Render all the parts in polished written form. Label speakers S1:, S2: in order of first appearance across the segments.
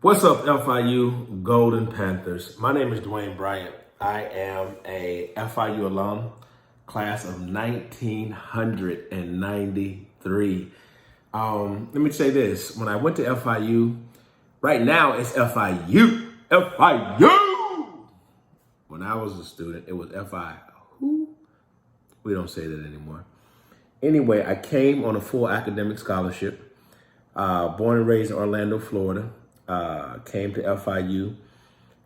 S1: What's up, FIU Golden Panthers? My name is Dwayne Bryant. I am a FIU alum, class of 1993. Let me say this. When I went to FIU, right now it's FIU. FIU! When I was a student, it was FI. Who? We don't say that anymore. Anyway, I came on a full academic scholarship. Born and raised in Orlando, Florida. Came to FIU.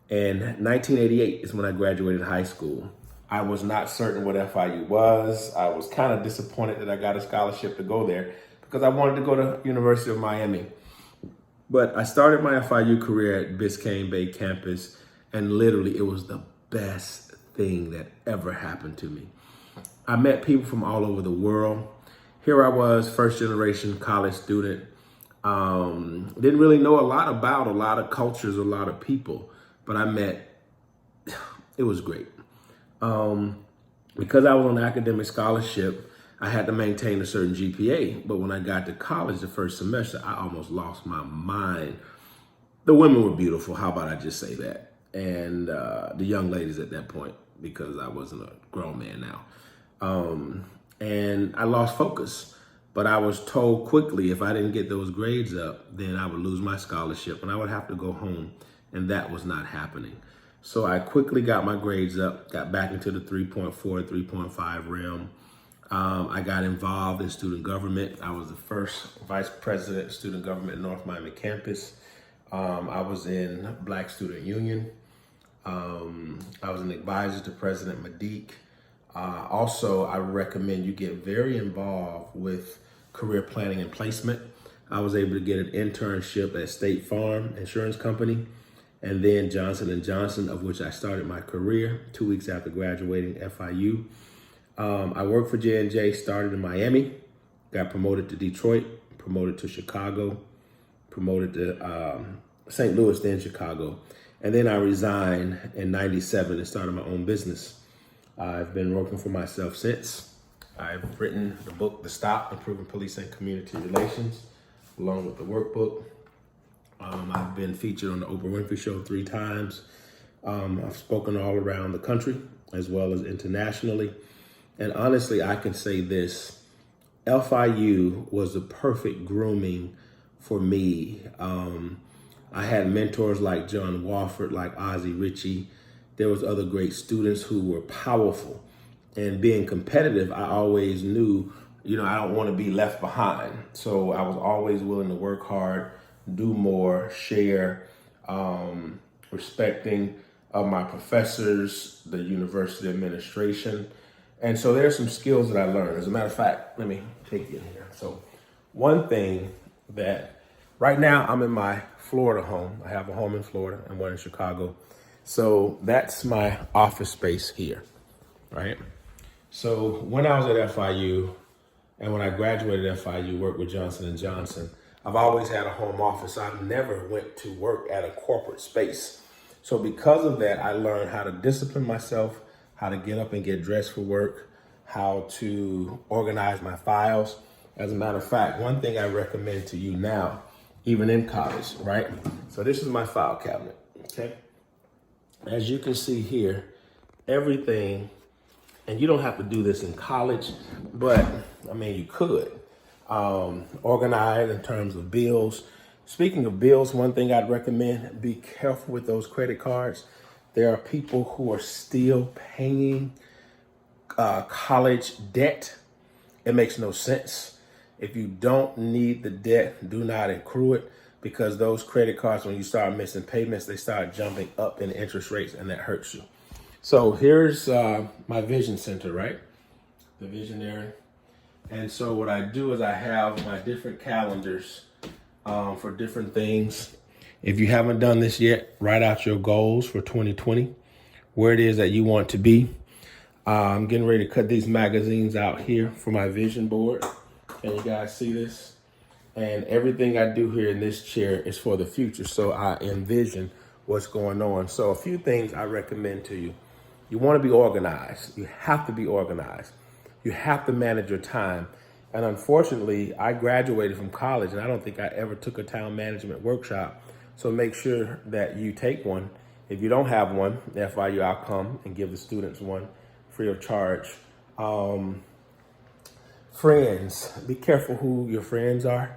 S1: And 1988 is when I graduated high school. I was not certain what FIU was. I was kind of disappointed that I got a scholarship to go there because I wanted to go to University of Miami. But I started my FIU career at Biscayne Bay campus, and literally it was the best thing that ever happened to me. I met people from all over the world. Here I was, first generation college student. Didn't really know a lot about a lot of cultures, a lot of people, but it was great. Because I was on an academic scholarship, I had to maintain a certain GPA. But when I got to college the first semester, I almost lost my mind. The women were beautiful. How about I just say that? And the young ladies at that point, because I wasn't a grown man now. And I lost focus. But I was told quickly if I didn't get those grades up, then I would lose my scholarship and I would have to go home. And that was not happening. So I quickly got my grades up, got back into the 3.4, 3.5 realm. I got involved in student government. I was the first vice president of student government at North Miami campus. I was in Black Student Union. I was an advisor to President Madiq. Also, I recommend you get very involved with career planning and placement. I was able to get an internship at State Farm Insurance Company and then Johnson & Johnson, of which I started my career 2 weeks after graduating FIU. I worked for J&J, started in Miami, got promoted to Detroit, promoted to Chicago, promoted to St. Louis, then Chicago. And then I resigned in 97 and started my own business. I've been working for myself since. I've written the book, The Stop, Improving Police and Community Relations, along with the workbook. I've been featured on the Oprah Winfrey Show 3 times. I've spoken all around the country as well as internationally. And honestly, I can say this, FIU was the perfect grooming for me. I had mentors like John Wofford, like Ozzie Ritchie. There was other great students who were powerful. And being competitive, I always knew, I don't want to be left behind. So I was always willing to work hard, do more, share, respecting of my professors, the university administration. And so there's some skills that I learned. As a matter of fact, let me take you in here. So one thing that right now I'm in my Florida home. I have a home in Florida and one in Chicago. So that's my office space here, right? So when I was at FIU and when I graduated at FIU, worked with Johnson & Johnson, I've always had a home office. I've never went to work at a corporate space. So because of that, I learned how to discipline myself, how to get up and get dressed for work, how to organize my files. As a matter of fact, one thing I recommend to you now, even in college, right? So this is my file cabinet, okay? As you can see here, everything, and you don't have to do this in college, but you could, organize in terms of bills. Speaking of bills, one thing I'd recommend, be careful with those credit cards. There are people who are still paying college debt. It makes no sense. If you don't need the debt, do not accrue it. Because those credit cards, when you start missing payments, they start jumping up in interest rates and that hurts you. So here's my vision center, right? The visionary. And so what I do is I have my different calendars for different things. If you haven't done this yet, write out your goals for 2020, where it is that you want to be. I'm getting ready to cut these magazines out here for my vision board. Can you guys see this? And everything I do here in this chair is for the future. So I envision what's going on. So a few things I recommend to you. You want to be organized. You have to be organized. You have to manage your time. And unfortunately, I graduated from college and I don't think I ever took a time management workshop. So make sure that you take one. If you don't have one, FIU, I'll come and give the students one free of charge. Friends, be careful who your friends are.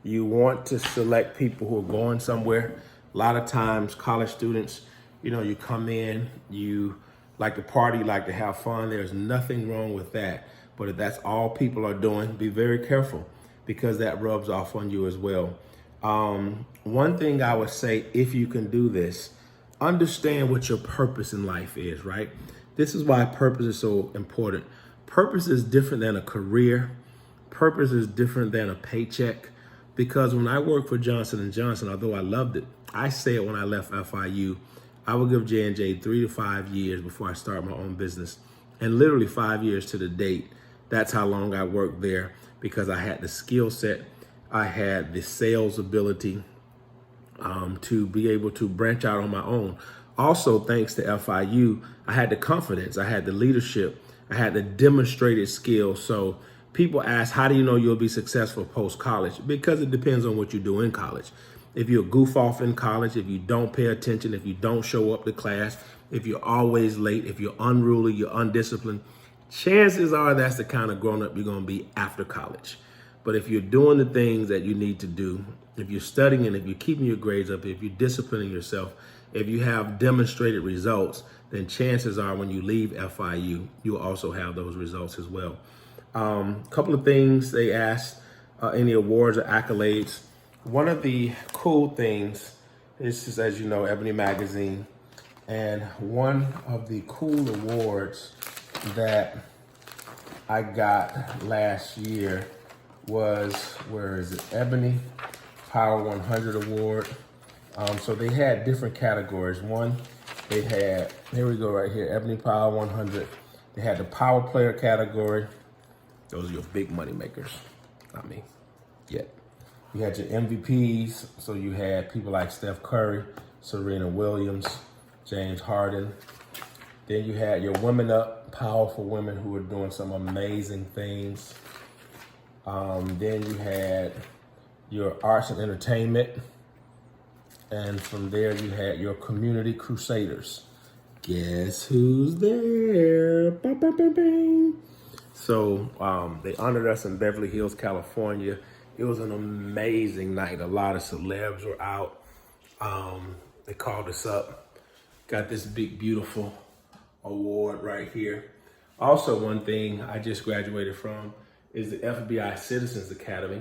S1: You want to select people who are going somewhere. A lot of times, college students, you come in, you like to party, like to have fun. There's nothing wrong with that. But if that's all people are doing, be very careful because that rubs off on you as well. One thing I would say, if you can do this, understand what your purpose in life is, right? This is why purpose is so important. Purpose is different than a career. Purpose is different than a paycheck. Because when I worked for Johnson & Johnson, although I loved it, I said when I left FIU, I would give J&J 3 to 5 years before I start my own business. And literally 5 years to the date, that's how long I worked there because I had the skill set, I had the sales ability to be able to branch out on my own. Also, thanks to FIU, I had the confidence, I had the leadership, I had the demonstrated skill. So people ask, how do you know you'll be successful post-college? Because it depends on what you do in college. If you're a goof off in college, if you don't pay attention, if you don't show up to class, if you're always late, if you're unruly, you're undisciplined, chances are that's the kind of grown-up you're going to be after college. But if you're doing the things that you need to do, if you're studying, if you're keeping your grades up, if you're disciplining yourself, if you have demonstrated results, then chances are when you leave FIU, you'll also have those results as well. Couple of things they asked, any awards or accolades. One of the cool things, this is, as you know, Ebony Magazine, and one of the cool awards that I got last year was, where is it? Ebony Power 100 Award. So they had different categories. One, they had, here we go right here, Ebony Power 100. They had the Power Player category. Those are your big money makers, not me yet. You had your MVPs, so you had people like Steph Curry, Serena Williams, James Harden. Then you had your Women Up, powerful women who were doing some amazing things. Then you had your Arts and Entertainment. And from there you had your Community Crusaders. Guess who's there? Bang, bang, bang, bang. So they honored us in Beverly Hills, California. It was an amazing night. A lot of celebs were out. They called us up. Got this big, beautiful award right here. Also, one thing I just graduated from is the FBI Citizens Academy.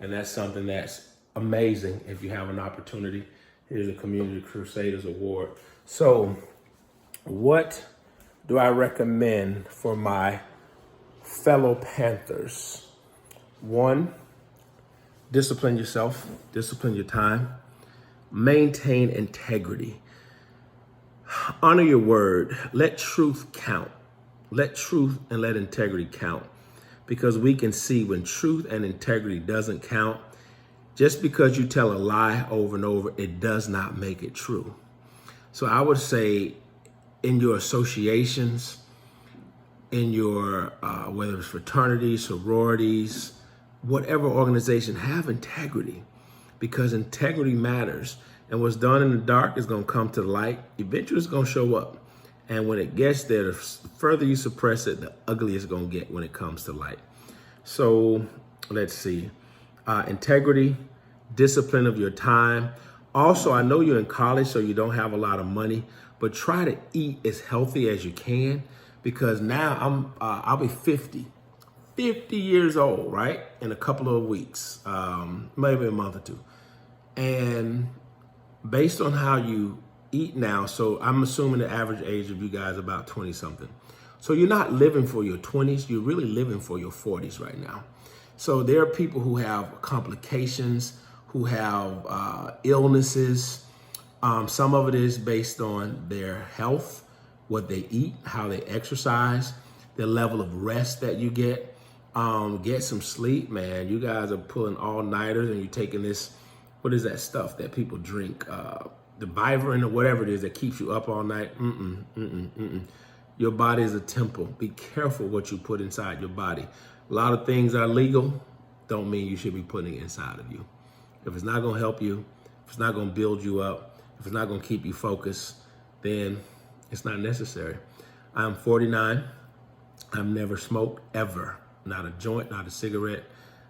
S1: And that's something that's amazing if you have an opportunity. Here's the Community Crusaders Award. So what do I recommend for my fellow Panthers? One, discipline yourself, discipline your time, maintain integrity, honor your word, let truth count, let truth and let integrity count, because we can see when truth and integrity doesn't count, just because you tell a lie over and over, it does not make it true. So I would say in your associations, in your, whether it's fraternities, sororities, whatever organization, have integrity, because integrity matters. And what's done in the dark is going to come to the light. Eventually it's going to show up. And when it gets there, the further you suppress it, the uglier it's going to get when it comes to light. So let's see. Integrity, discipline of your time. Also, I know you're in college, so you don't have a lot of money, but try to eat as healthy as you can, because now I'll be 50 years old, right? In a couple of weeks, maybe a month or two. And based on how you eat now, so I'm assuming the average age of you guys about 20 something. So you're not living for your 20s, you're really living for your 40s right now. So there are people who have complications, who have illnesses. Some of it is based on their health, what they eat, how they exercise, the level of rest that you get. Get some sleep, man. You guys are pulling all-nighters and you're taking this, what is that stuff that people drink? The Vivarin or whatever it is that keeps you up all night. Your body is a temple. Be careful what you put inside your body. A lot of things are legal, don't mean you should be putting it inside of you. If it's not gonna help you, if it's not going to build you up, if it's not going to keep you focused, then it's not necessary. I'm 49. I've never smoked ever. Not a joint, not a cigarette.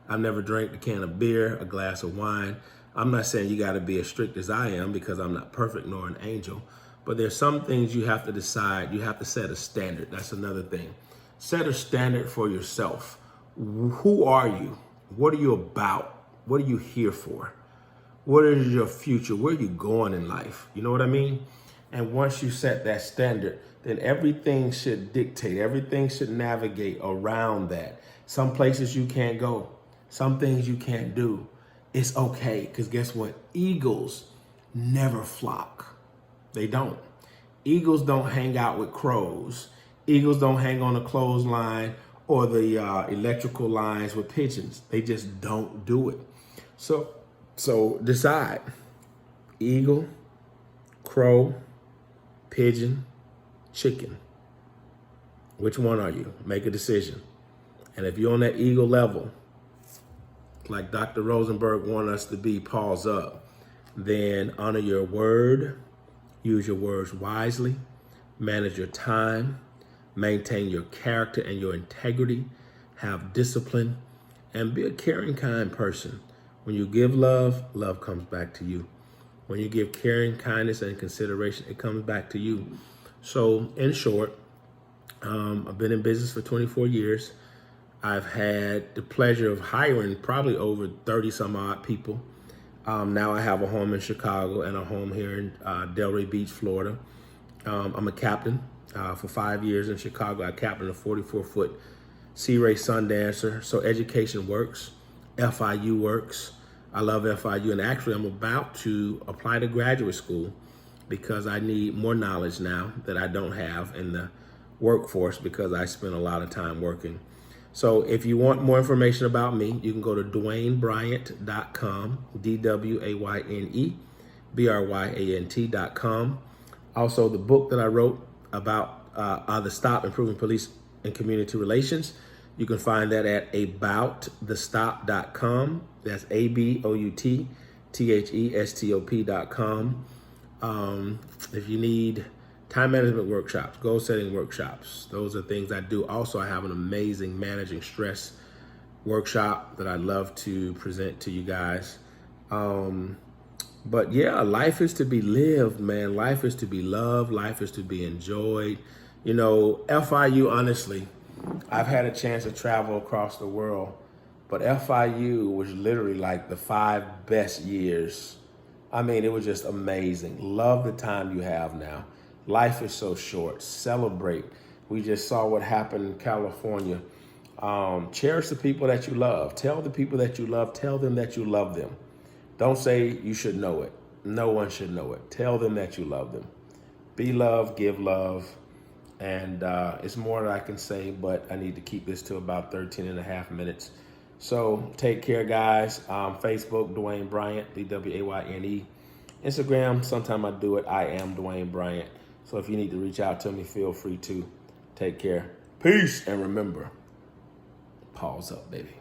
S1: I've never drank a can of beer, a glass of wine. I'm not saying you got to be as strict as I am because I'm not perfect nor an angel, but there's some things you have to decide. You have to set a standard. That's another thing. Set a standard for yourself. Who are you? What are you about? What are you here for? What is your future? Where are you going in life? You know what I mean? And once you set that standard, then everything should dictate, everything should navigate around that. Some places you can't go, some things you can't do. It's okay, because guess what? Eagles never flock. They don't. Eagles don't hang out with crows. Eagles don't hang on the clothesline or the electrical lines with pigeons. They just don't do it. So decide. Eagle, crow, pigeon, chicken. Which one are you? Make a decision. And if you're on that eagle level, like Dr. Rosenberg wanted us to be, pause up, then honor your word, use your words wisely, manage your time, maintain your character and your integrity, have discipline, and be a caring, kind person. When you give love, love comes back to you. When you give caring, kindness, and consideration, it comes back to you. So in short, I've been in business for 24 years. I've had the pleasure of hiring probably over 30 some odd people. Now I have a home in Chicago and a home here in Delray Beach, Florida. I'm a captain for 5 years in Chicago. I captained a 44-foot Sea Ray Sundancer. So education works. FIU works. I love FIU. And actually, I'm about to apply to graduate school because I need more knowledge now that I don't have in the workforce because I spend a lot of time working. So if you want more information about me, you can go to DwayneBryant.com, DwayneBryant.com. Also, the book that I wrote about the Stop Improving Police and Community Relations, you can find that at aboutthestop.com. That's ABOUTTHESTOP.com. If you need time management workshops, goal setting workshops, those are things I do. Also, I have an amazing managing stress workshop that I'd love to present to you guys. But yeah, life is to be lived, man. Life is to be loved. Life is to be enjoyed. You know, FIU, honestly, I've had a chance to travel across the world, but FIU was literally like the 5 best years. I mean, it was just amazing. Love the time you have now. Life is so short. Celebrate. We just saw what happened in California. Cherish the people that you love. Tell the people that you love. Tell them that you love them. Don't say you should know it. No one should know it. Tell them that you love them. Be loved, give love. And it's more that I can say, but I need to keep this to about 13 and a half minutes. So take care, guys. Facebook, Dwayne Bryant, DWAYNE. Instagram, sometime I do it. I am Dwayne Bryant. So if you need to reach out to me, feel free to. Take care. Peace. And remember, pause up, baby.